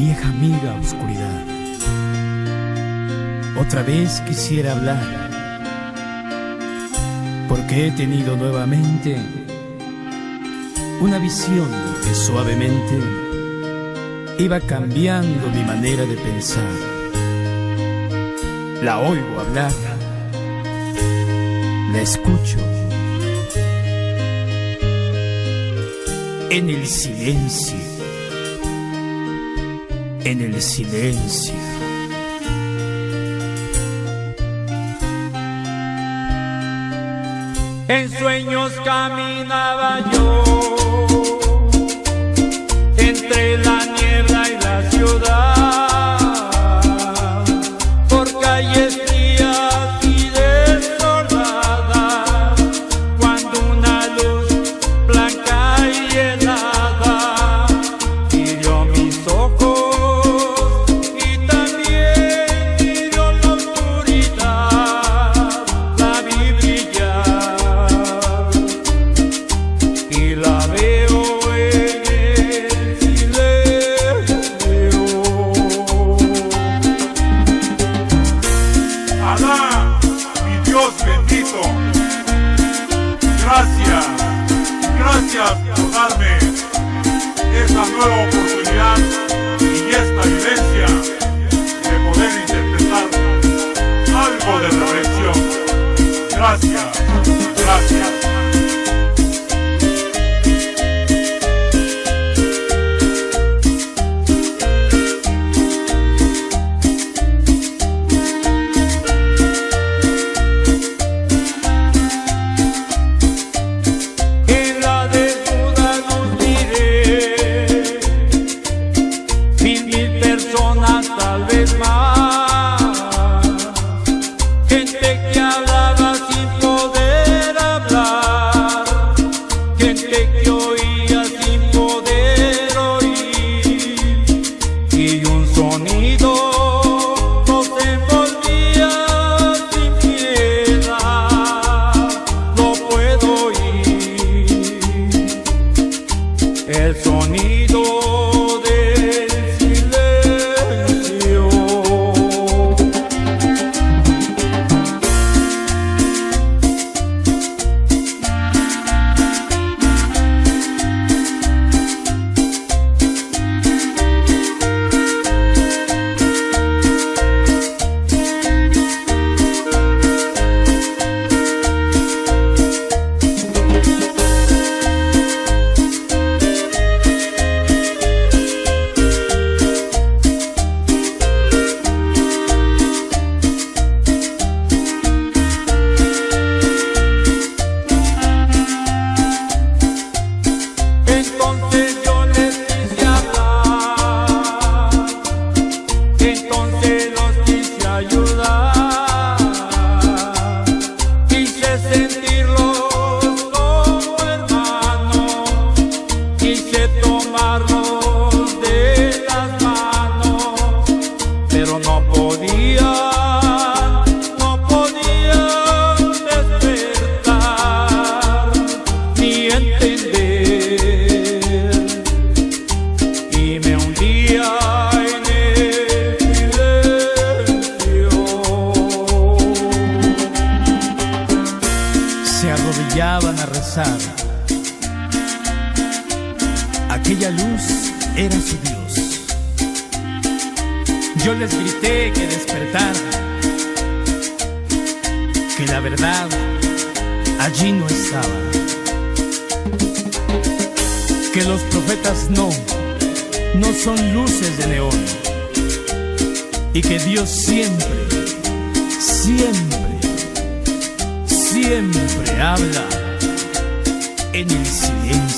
Vieja amiga oscuridad, otra vez quisiera hablar, porque he tenido nuevamente una visión que suavemente iba cambiando mi manera de pensar. La oigo hablar, la escucho en el silencio, en el silencio. En sueños caminaba yo entre la niebla y la ciudad, por calles frías y desoladas, cuando una luz blanca y helada hirió mis ojos y también hirió la oscuridad. La vi brillar y la veo en el silencio. Alá, mi Dios bendito, gracias por darme esta nueva oportunidad y esta vivencia de poder interpretar algo de reflexión. Gracias. En la desnuda luz miré 1,000 personas, tal vez más, gente que hablaba sin poder hablar, gente que oía sin poder oír, y un sonido nos envolvía sin piedad. Lo puedo oír, el sonido del silencio. Entonces yo les quise hablar, entonces los quise ayudar, quise sentirlos como hermanos, quise tomarlos de las manos, pero no podían despertar ni entender. Y me hundía en el silencio. Se arrodillaban a rezar. Aquella luz era su Dios. Yo les grité que despertaran, que la verdad allí no estaba, que los profetas no son luces de neón, y que Dios siempre habla en el silencio.